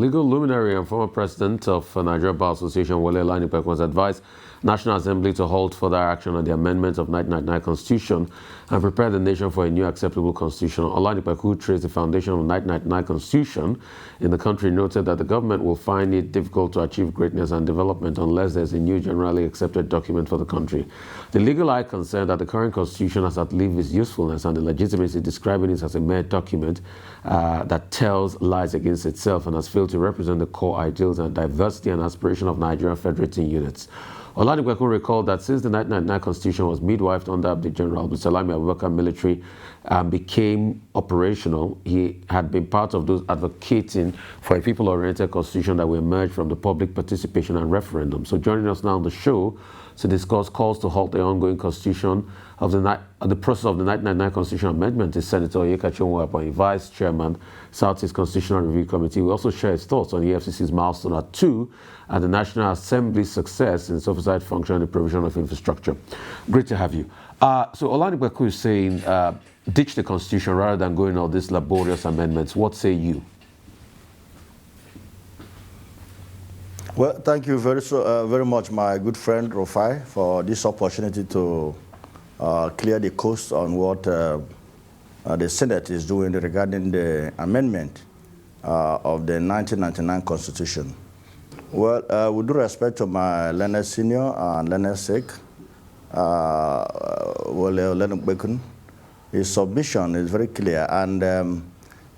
legal luminary and former president of Nigeria Bar Association, Wale Olanipekun, has advised National Assembly to halt further action on the amendment of 1999 Constitution and prepare the nation for a new acceptable constitution. Olanipekun, who traced the foundation of the 1999 Constitution in the country, noted that the government will find it difficult to achieve greatness and development unless there's a new generally accepted document for the country. The legal eye concerned that the current constitution has outlived its usefulness and the legitimacy, describing it as a mere document that tells lies against itself and has failed to represent the core ideals and diversity and aspiration of Nigerian federating units. Olanipekun recalled that since the 1999 Constitution was midwifed under the General Abdulsalami Abubakar military became operational, he had been part of those advocating for a people-oriented constitution that will emerge from the public participation and referendum. So joining us now on the show to discuss calls to halt the ongoing constitution of the process of the 1999 Constitutional Amendment is Senator Onyekachi Nwaebonyi, Vice Chairman, Southeast Constitutional Review Committee. We also share his thoughts on the EFCC's milestone at 2 and the National Assembly's success in its oversight function and the provision of infrastructure. Great to have you. So Olanipekun is saying ditch the Constitution rather than going all these laborious amendments. What say you? Well, thank you very much, my good friend Rufai, for this opportunity to clear the coast on what the Senate is doing regarding the amendment of the 1999 Constitution. Well, with due respect to my learned senior and learned sake, Olanipekun, his submission is very clear, and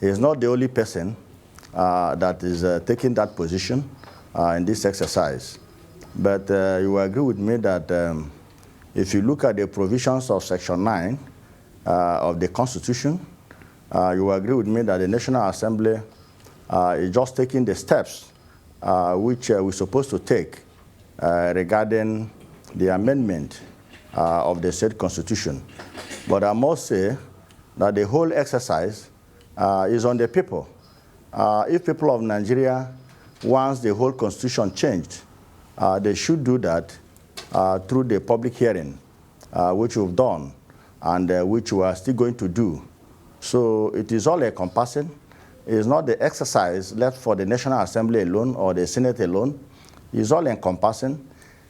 he is not the only person that is taking that position in this exercise. But you will agree with me that if you look at the provisions of Section 9 of the Constitution, you will agree with me that the National Assembly is just taking the steps which we're supposed to take regarding the amendment of the said Constitution. But I must say that the whole exercise is on the people. If people of Nigeria, once the whole Constitution changed, they should do that through the public hearing, which we've done, and which we are still going to do. So it is all encompassing. It is not the exercise left for the National Assembly alone or the Senate alone. It is all encompassing.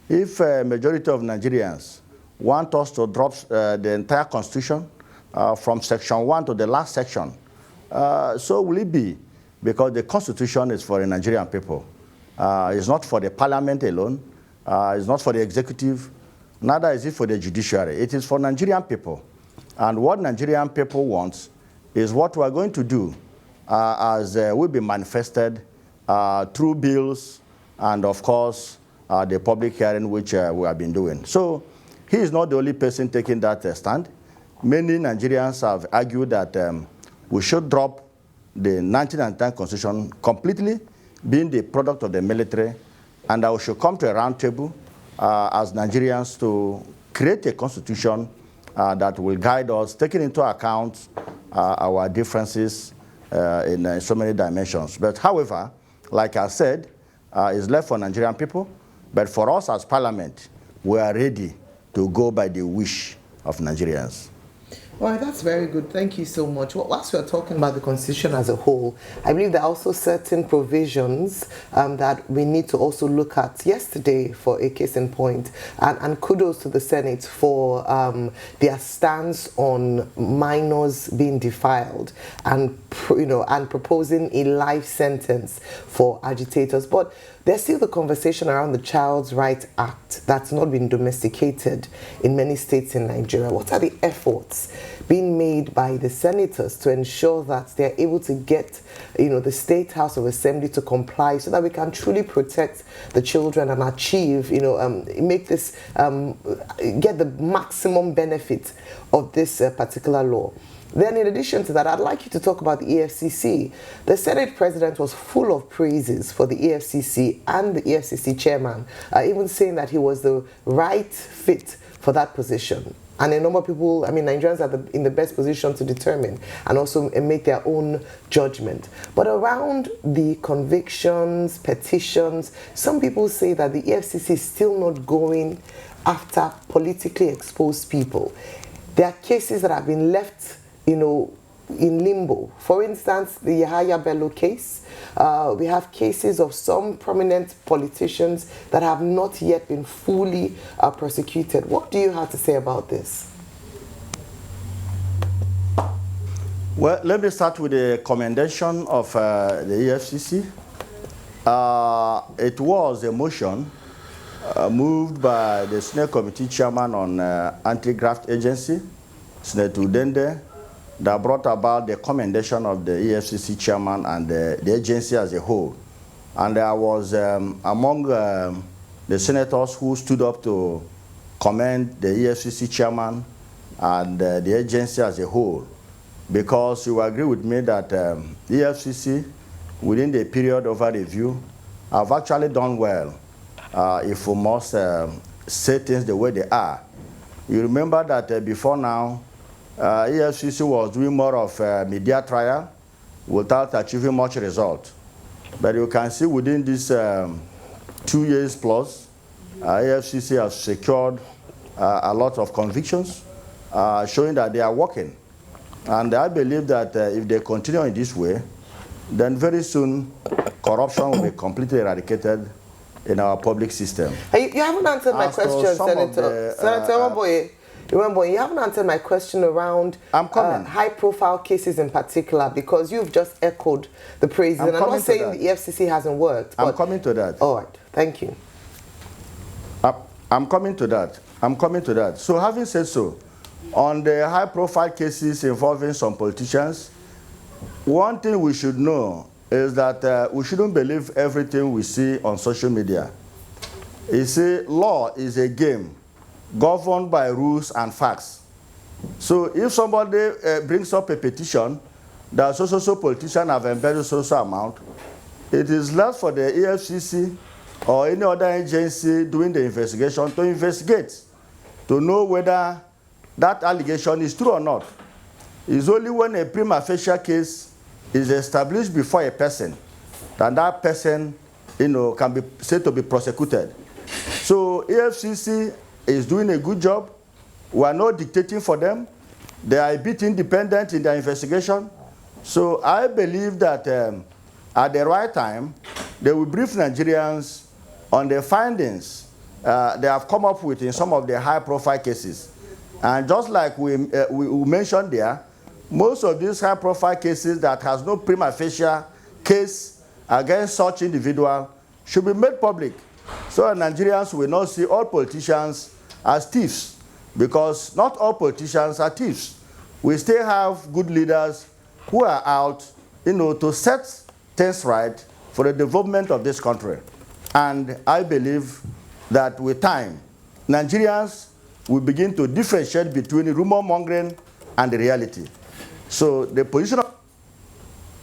If a majority of Nigerians want us to drop the entire Constitution from Section 1 to the last section, so will it be, because the Constitution is for the Nigerian people. It's not for the Parliament alone. It's not for the executive. Neither is it for the judiciary. It is for Nigerian people. And what Nigerian people want is what we are going to do as will be manifested through bills and, of course, the public hearing, which we have been doing. So he is not the only person taking that stand. Many Nigerians have argued that we should drop the 1999 Constitution completely, being the product of the military, and that we should come to a round table as Nigerians to create a constitution that will guide us, taking into account our differences in so many dimensions. But however, like I said, it's left for Nigerian people, but for us as Parliament, we are ready to go by the wish of Nigerians. Well, that's very good. Thank you so much. Well, whilst we're talking about the Constitution as a whole, I believe there are also certain provisions that we need to also look at yesterday for a case in point. And kudos to the Senate for their stance on minors being defiled and, and proposing a life sentence for agitators. But there's still the conversation around the Child's Rights Act that's not been domesticated in many states in Nigeria. What are the efforts being made by the senators to ensure that they're able to get, the State House of Assembly to comply so that we can truly protect the children and achieve, make this, get the maximum benefit of this particular law? Then in addition to that, I'd like you to talk about the EFCC. The Senate President was full of praises for the EFCC and the EFCC chairman, even saying that he was the right fit for that position. And a number of people, Nigerians are in the best position to determine and also make their own judgment. But around the convictions, petitions, some people say that the EFCC is still not going after politically exposed people. There are cases that have been left in limbo. For instance, the Yahaya Bello case. We have cases of some prominent politicians that have not yet been fully prosecuted. What do you have to say about this? Well, let me start with the commendation of the EFCC. It was a motion moved by the Senate Committee Chairman on Anti-Graft Agency, Senator Udende, that brought about the commendation of the EFCC Chairman and the agency as a whole. And I was among the senators who stood up to commend the EFCC Chairman and the agency as a whole, because you agree with me that the EFCC, within the period of review, have actually done well, if we must say things the way they are. You remember that before now, EFCC was doing more of media trial without achieving much result. But you can see within this 2 years plus, EFCC has secured a lot of convictions, showing that they are working. And I believe that if they continue in this way, then very soon corruption will be completely eradicated in our public system. You haven't answered my question, Senator. Senator Nwaebonyi. Remember, you haven't answered my question around high-profile cases in particular, because you've just echoed the praises. And I'm not saying the EFCC hasn't worked. I'm coming to that. All right. Thank you. I'm coming to that. I'm coming to that. So having said so, on the high-profile cases involving some politicians, one thing we should know is that we shouldn't believe everything we see on social media. You see, law is a game governed by rules and facts. So if somebody brings up a petition that so politician have embezzled so amount, it is left for the EFCC or any other agency doing the investigation to investigate, to know whether that allegation is true or not. It's only when a prima facie case is established before a person that that person, can be said to be prosecuted. So EFCC is doing a good job. We are not dictating for them. They are a bit independent in their investigation. So I believe that at the right time, they will brief Nigerians on the findings they have come up with in some of the high-profile cases. And just like we mentioned there, most of these high-profile cases that has no prima facie case against such individual should be made public, so Nigerians will not see all politicians as thieves, because not all politicians are thieves. We still have good leaders who are out, to set things right for the development of this country. And I believe that with time, Nigerians will begin to differentiate between rumor mongering and the reality. So the position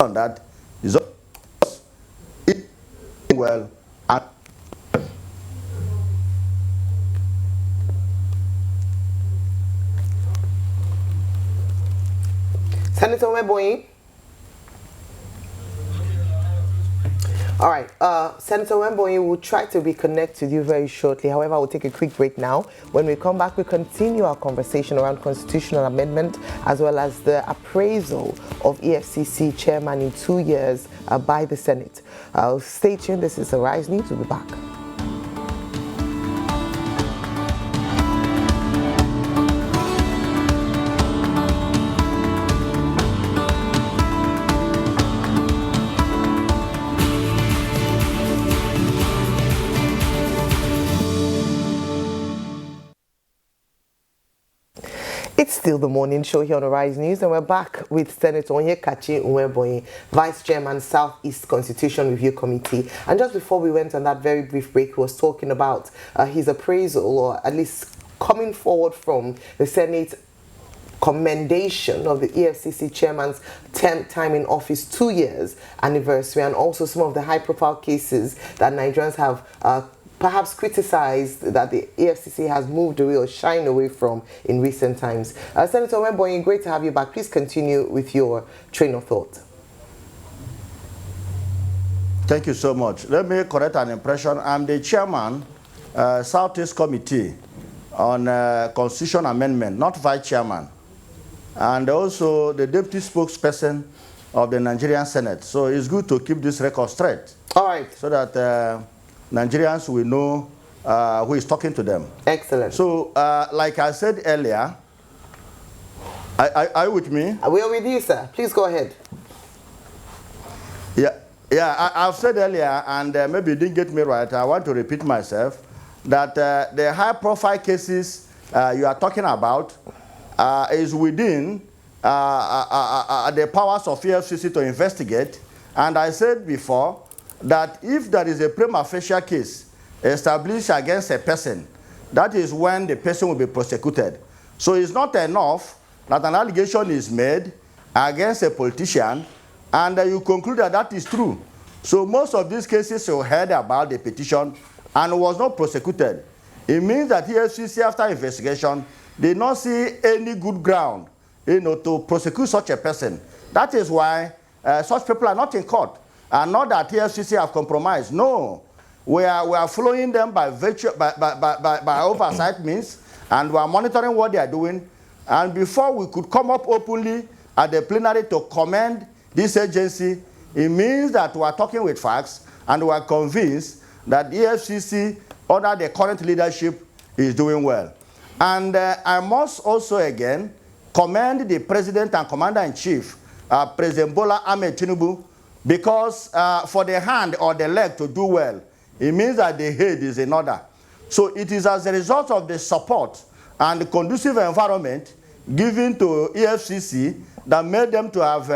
on that is well. Senator Nwaebonyi. All right, Senator Nwaebonyi will try to reconnect with you very shortly. However, I will take a quick break now. When we come back, we continue our conversation around constitutional amendment as well as the appraisal of EFCC chairman in 2 years by the Senate. Stay tuned. This is Arise News. We'll be back. It's still the morning show here on Arise News, and we're back with Senator Onyekachi Nwaebonyi, Vice Chairman, Southeast Constitution Review Committee. And just before we went on that very brief break, he was talking about his appraisal, or at least coming forward from the Senate commendation of the EFCC chairman's 10th time in office, 2 years anniversary, and also some of the high-profile cases that Nigerians have perhaps criticized that the EFCC has moved away or shined away from in recent times. Senator Nwaebonyi, great to have you back. Please continue with your train of thought. Thank you so much. Let me correct an impression. I'm the chairman, Southeast Committee on Constitution Amendment, not vice chairman. and also the deputy spokesperson of the Nigerian Senate. So it's good to keep this record straight. All right. So that Nigerians will know who is talking to them. Excellent. So, like I said earlier, are you with me? We are with you, sir. Please go ahead. Yeah, I've said earlier, and maybe you didn't get me right, I want to repeat myself, that the high-profile cases you are talking about is within the powers of EFCC to investigate. And I said before that if there is a prima facie case established against a person, that is when the person will be prosecuted. So it's not enough that an allegation is made against a politician and you conclude that that is true. So most of these cases you heard about the petition and was not prosecuted. It means that EFCC, after investigation, did not see any good ground, to prosecute such a person. That is why such people are not in court. And not that EFCC have compromised. No, we are following them by oversight means, and we are monitoring what they are doing. And before we could come up openly at the plenary to commend this agency, it means that we are talking with facts and we are convinced that the EFCC, under the current leadership, is doing well. And I must also again commend the President and Commander-in-Chief, President Bola Ahmed Tinubu, because for the hand or the leg to do well, it means that the head is in order. So it is as a result of the support and the conducive environment given to EFCC that made them to have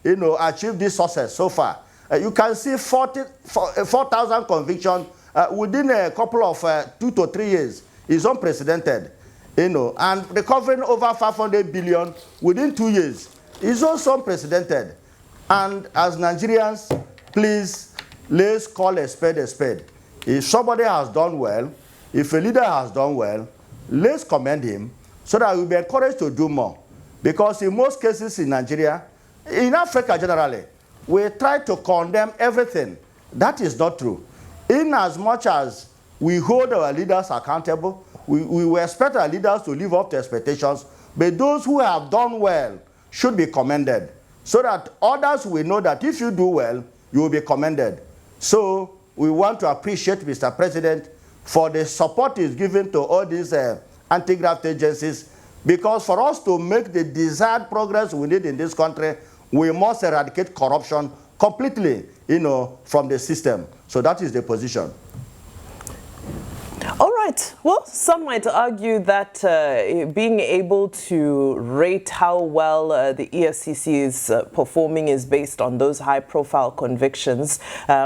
achieved this success so far. You can see 4,000 convictions within a couple of 2 to 3 years is unprecedented. And recovering over 500 billion within 2 years is also unprecedented. And as Nigerians, please, let's call a spade a spade. If somebody has done well, if a leader has done well, let's commend him so that we'll be encouraged to do more. Because in most cases in Nigeria, in Africa generally, we try to condemn everything. That is not true. In as much as we hold our leaders accountable, we expect our leaders to live up to expectations, but those who have done well should be commended, so that others will know that if you do well, you will be commended. So we want to appreciate Mr. President for the support he's given to all these anti-graft agencies, because for us to make the desired progress we need in this country, we must eradicate corruption completely, from the system. So that is the position. All right. Well, some might argue that being able to rate how well the EFCC is performing is based on those high-profile convictions,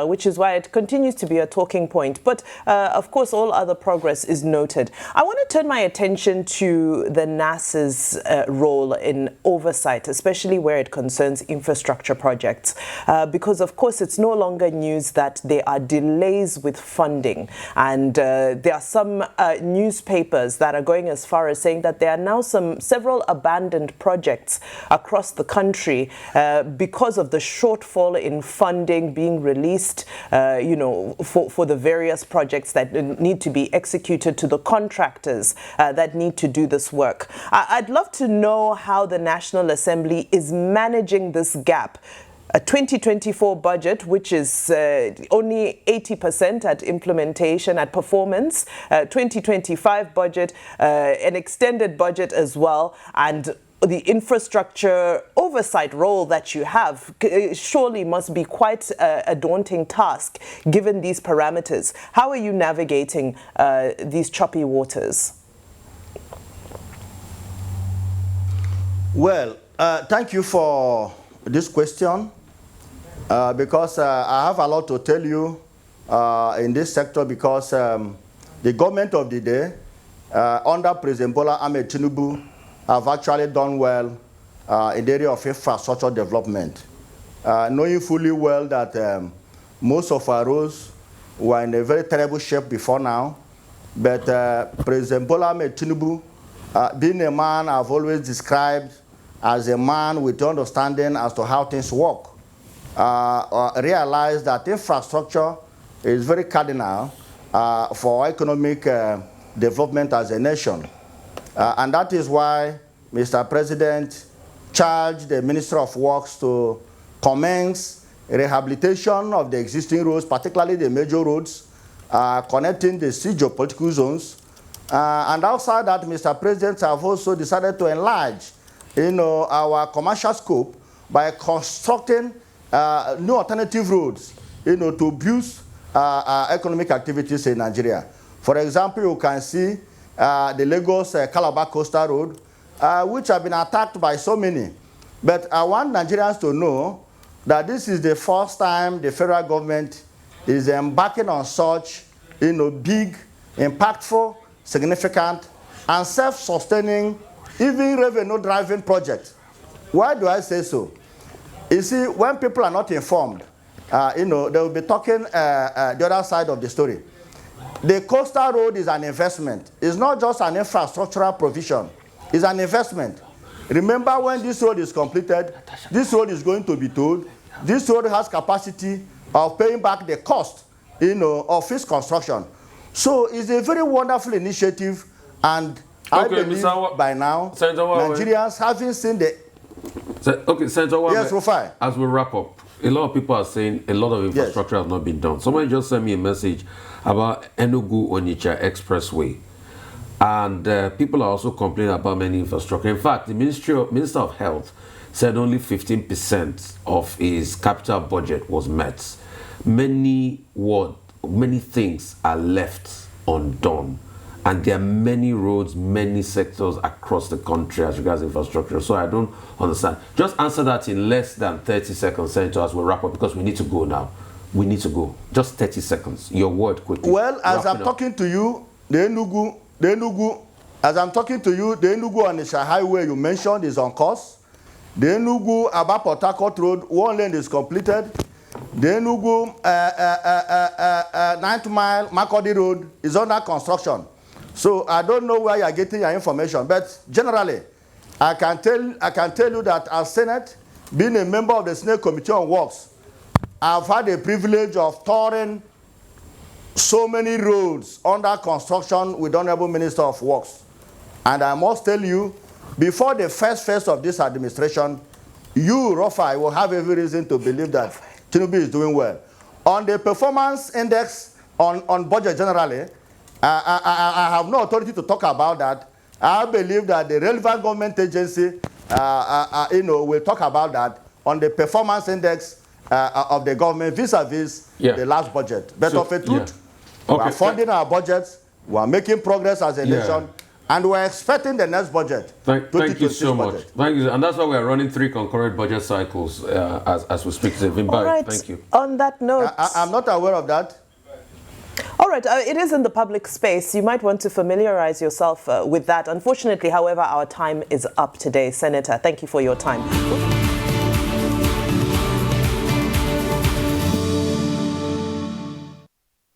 which is why it continues to be a talking point. But, of course, all other progress is noted. I want to turn my attention to the NAS's role in oversight, especially where it concerns infrastructure projects, because, of course, it's no longer news that there are delays with funding, and there are some newspapers that are going as far as saying that there are now several abandoned projects across the country because of the shortfall in funding being released, for the various projects that need to be executed, to the contractors that need to do this work. I'd love to know how the National Assembly is managing this gap. A 2024 budget, which is only 80% at implementation, at performance, 2025 budget, an extended budget as well, and the infrastructure oversight role that you have surely must be quite a daunting task given these parameters. How are you navigating these choppy waters? Well, thank you for this question. Because I have a lot to tell you in this sector, because the government of the day, under President Bola Ahmed Tinubu, have actually done well in the area of infrastructure development, knowing fully well that most of our roads were in a very terrible shape before now. But President Bola Ahmed Tinubu, being a man I've always described as a man with understanding as to how things work, realize that infrastructure is very cardinal for economic development as a nation. And that is why Mr. President charged the Ministry of Works to commence rehabilitation of the existing roads, particularly the major roads, connecting the geopolitical zones. And outside that, Mr. President, have also decided to enlarge, our commercial scope by constructing new alternative roads, to boost economic activities in Nigeria. For example, you can see the Lagos-Calabar Coastal Road, which have been attacked by so many. But I want Nigerians to know that this is the first time the federal government is embarking on such, big, impactful, significant, and self-sustaining, even revenue-driving project. Why do I say so? You see, when people are not informed, they will be talking the other side of the story. The coastal road is an investment. It's not just an infrastructural provision. It's an investment. Remember, when this road is completed, this road is going to be tolled. This road has capacity of paying back the cost, of its construction. So it's a very wonderful initiative, and I believe by now, Nigerians having seen the... Okay, Senator Nwaebonyi, yes, Rufai. As we wrap up, a lot of people are saying a lot of infrastructure has not been done. Somebody just sent me a message about Enugu-Onitsha Expressway. And people are also complaining about many infrastructure. In fact, the Minister of Health said only 15% of his capital budget was met. Many things are left undone. And there are many roads, many sectors across the country as regards infrastructure. So I don't understand. Just answer that in less than 30 seconds, Senator, as we wrap up, because we need to go now. We need to go. Just 30 seconds. Your word quickly. Well, as I'm talking to you, the Enugu Onitsha Highway you mentioned is on course. The Enugu Aba-Port Harcourt Road, one lane is completed. The Enugu 9th Mile Makurdi Road is under construction. So I don't know where you are getting your information, but generally, I can tell you that as Senate, being a member of the Senate Committee on Works, I've had the privilege of touring so many roads under construction with the Honorable Minister of Works. And I must tell you, before the first phase of this administration, you, Rufai, will have every reason to believe that Tinubu is doing well. On the performance index on budget generally, I have no authority to talk about that. I believe that the relevant government agency, will talk about that on the performance index of the government vis-a-vis the last budget. But of a truth, we are funding our budgets, we are making progress as a nation, and we're expecting the next budget. Thank you so much. Thank you. And that's why we're running 3 concurrent budget cycles as we speak today. All right. Thank you. On that note... I'm not aware of that. All right, it is in the public space. You might want to familiarize yourself with that. Unfortunately, however, our time is up today. Senator, thank you for your time.